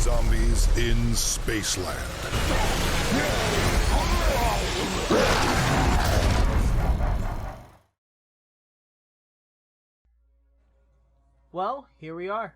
Zombies in Spaceland. Well, here we are.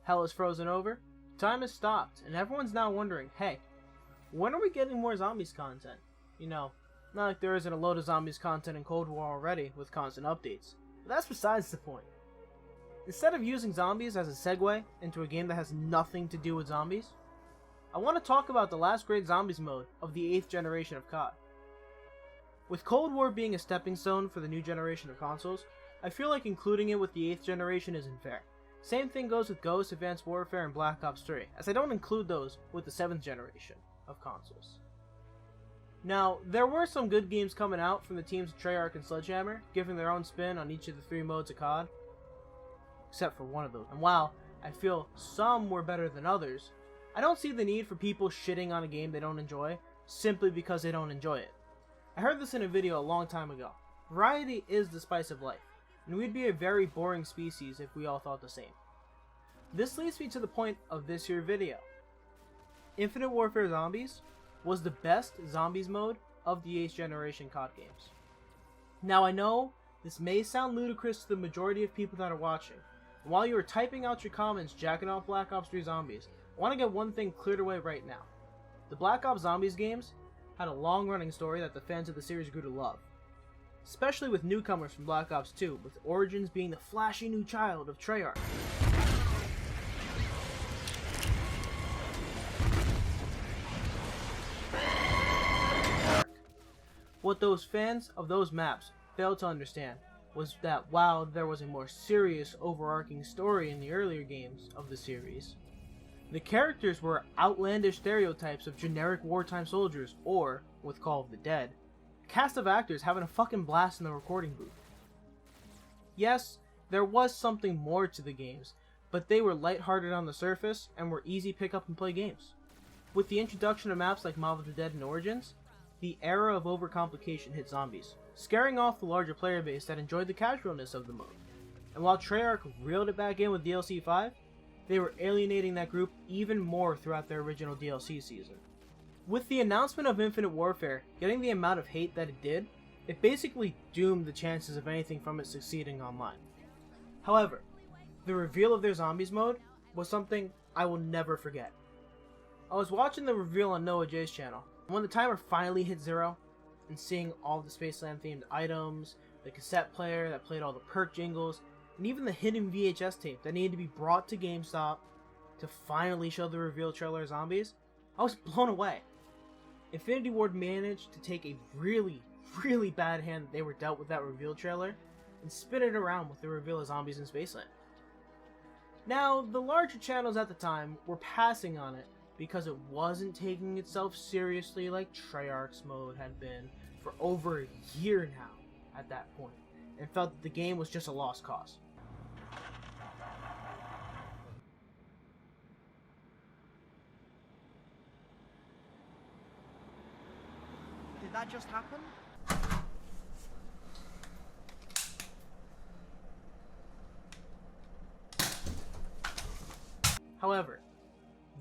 Hell is frozen over, time has stopped, and everyone's now wondering, hey, when are we getting more zombies content? You know, not like there isn't a load of zombies content in Cold War already with constant updates, but that's besides the point. Instead of using zombies as a segue into a game that has nothing to do with zombies, I want to talk about the last great zombies mode of the 8th generation of COD. With Cold War being a stepping stone for the new generation of consoles, I feel like including it with the 8th generation isn't fair. Same thing goes with Ghost, Advanced Warfare, and Black Ops 3, as I don't include those with the 7th generation of consoles. Now, there were some good games coming out from the teams of Treyarch and Sledgehammer, giving their own spin on each of the 3 modes of COD, except for one of those. And while I feel some were better than others, I don't see the need for people shitting on a game they don't enjoy simply because they don't enjoy it. I heard this in a video a long time ago. Variety is the spice of life, and we'd be a very boring species if we all thought the same. This leads me to the point of this here video. Infinite Warfare Zombies was the best zombies mode of the 8th generation COD games. Now I know this may sound ludicrous to the majority of people that are watching, and while you are typing out your comments jacking off Black Ops 3 Zombies, I want to get one thing cleared away right now. The Black Ops Zombies games had a long running story that the fans of the series grew to love, especially with newcomers from Black Ops 2, with Origins being the flashy new child of Treyarch. What those fans of those maps failed to understand was that while there was a more serious overarching story in the earlier games of the series, the characters were outlandish stereotypes of generic wartime soldiers, or, with Call of the Dead, a cast of actors having a fucking blast in the recording booth. Yes, there was something more to the games, but they were lighthearted on the surface and were easy pick up and play games. With the introduction of maps like Mob of the Dead and Origins, the era of overcomplication hit zombies, scaring off the larger player base that enjoyed the casualness of the mode. And while Treyarch reeled it back in with DLC 5, they were alienating that group even more throughout their original DLC season. With the announcement of Infinite Warfare getting the amount of hate that it did, it basically doomed the chances of anything from it succeeding online. However, the reveal of their zombies mode was something I will never forget. I was watching the reveal on Noah J's channel, and when the timer finally hit 0, and seeing all the Spaceland themed items, the cassette player that played all the perk jingles, and even the hidden VHS tape that needed to be brought to GameStop to finally show the reveal trailer of Zombies, I was blown away. Infinity Ward managed to take a really bad hand that they were dealt with that reveal trailer and spin it around with the reveal of Zombies in Spaceland. Now, the larger channels at the time were passing on it because it wasn't taking itself seriously like Treyarch's mode had been for over a year now at that point, and felt that the game was just a lost cause. Did that just happen? However,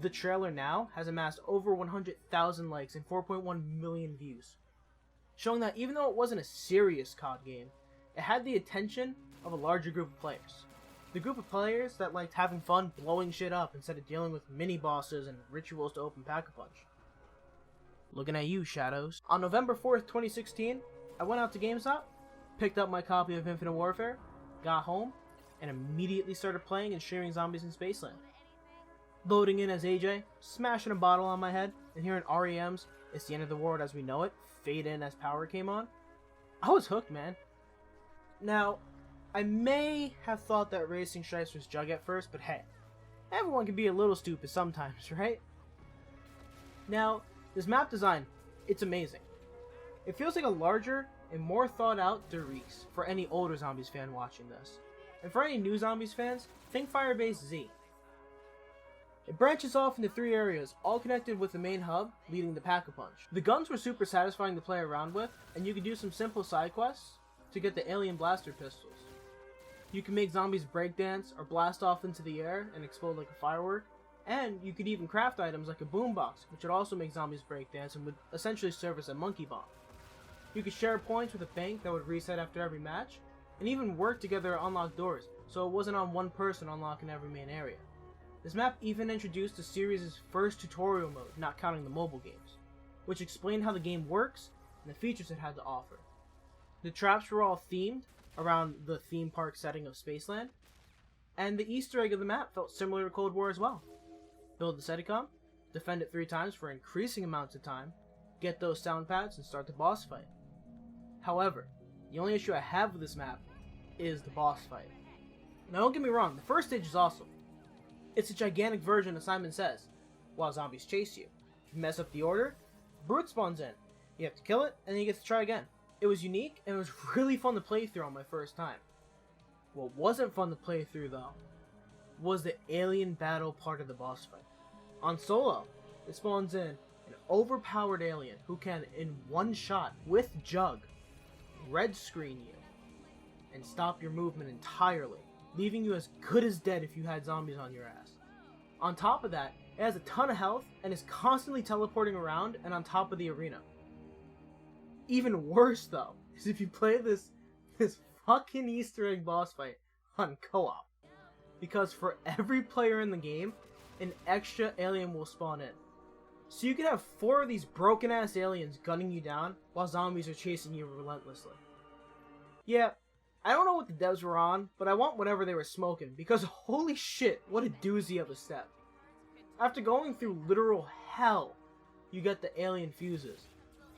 the trailer now has amassed over 100,000 likes and 4.1 million views, showing that even though it wasn't a serious COD game, it had the attention of a larger group of players. The group of players that liked having fun blowing shit up instead of dealing with mini-bosses and rituals to open Pack-a-Punch. Looking at you, Shadows. On November 4th, 2016, I went out to GameStop, picked up my copy of Infinite Warfare, got home, and immediately started playing and streaming Zombies in Spaceland. Loading in as AJ, smashing a bottle on my head, and hearing REM's "It's the End of the World as We Know It" fade in as power came on. I was hooked, man. Now, I may have thought that Racing Stripes was Jug at first, but hey, everyone can be a little stupid sometimes, right? Now, this map design, it's amazing. It feels like a larger and more thought out Derice for any older Zombies fan watching this. And for any new Zombies fans, think Firebase Z. It branches off into 3 areas, all connected with the main hub, leading to Pack-a-Punch. The guns were super satisfying to play around with, and you could do some simple side quests to get the alien blaster pistols. You can make zombies breakdance or blast off into the air and explode like a firework, And you could even craft items like a boombox, which would also make zombies breakdance and would essentially serve as a monkey bomb. You could share points with a bank that would reset after every match, and even work together to unlock doors, so it wasn't on one person unlocking every main area. This map even introduced the series' first tutorial mode, not counting the mobile games, which explained how the game works and the features it had to offer. The traps were all themed around the theme park setting of Spaceland, and the Easter egg of the map felt similar to Cold War as well. Build the Steadicam, defend it 3 times for increasing amounts of time, get those sound pads, and start the boss fight. However, the only issue I have with this map is the boss fight. Now don't get me wrong, the first stage is awesome. It's a gigantic version of Simon Says, while zombies chase you. If you mess up the order, Brute spawns in. You have to kill it, and then you get to try again. It was unique, and it was really fun to play through on my first time. What wasn't fun to play through though, was the alien battle part of the boss fight. On solo, it spawns in an overpowered alien who can, in one shot, with Jug, red screen you, and stop your movement entirely, leaving you as good as dead if you had zombies on your ass. On top of that, it has a ton of health and is constantly teleporting around and on top of the arena. Even worse though, is if you play this fucking Easter egg boss fight on co-op. Because for every player in the game, an extra alien will spawn in. So you can have 4 of these broken ass aliens gunning you down while zombies are chasing you relentlessly. Yeah, I don't know what the devs were on, but I want whatever they were smoking, because holy shit, what a doozy of a step. After going through literal hell, you get the alien fuses.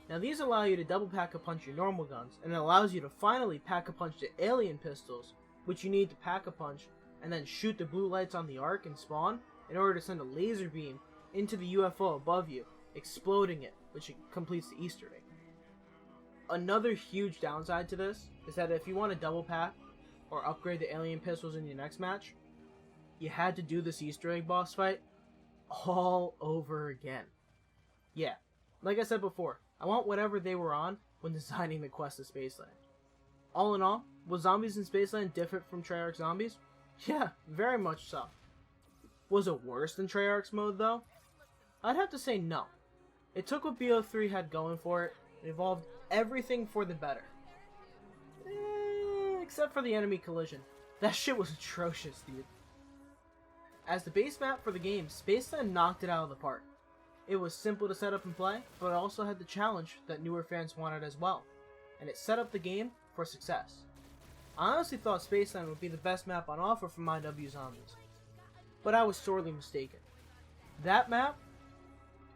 Now these allow you to double pack-a-punch your normal guns, and it allows you to finally pack-a-punch the alien pistols, which you need to pack-a-punch, and then shoot the blue lights on the arc and spawn, in order to send a laser beam into the UFO above you, exploding it, which completes the Easter egg. Another huge downside to this is that if you want to double pack or upgrade the alien pistols in your next match, you had to do this Easter egg boss fight all over again. Yeah, like I said before, I want whatever they were on when designing the quest of Spaceland. All in all, was Zombies in Spaceland different from Treyarch Zombies? Yeah, very much so. Was it worse than Treyarch's mode though? I'd have to say no. It took what BO3 had going for it and evolved everything for the better. Except for the enemy collision. That shit was atrocious, dude. As the base map for the game, Spaceland knocked it out of the park. It was simple to set up and play, but it also had the challenge that newer fans wanted as well, and it set up the game for success. I honestly thought Spaceland would be the best map on offer from IW Zombies, but I was sorely mistaken. That map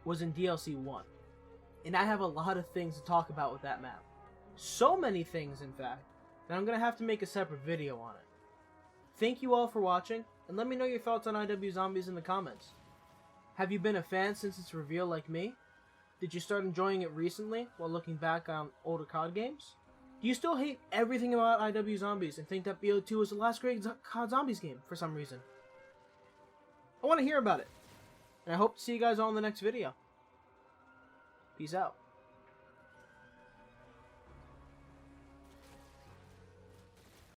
was in DLC 1, and I have a lot of things to talk about with that map. So many things, in fact, that I'm going to have to make a separate video on it. Thank you all for watching, and let me know your thoughts on IW Zombies in the comments. Have you been a fan since its reveal like me? Did you start enjoying it recently while looking back on older COD games? Do you still hate everything about IW Zombies and think that BO2 was the last great COD Zombies game for some reason? I want to hear about it, and I hope to see you guys all in the next video. Peace out.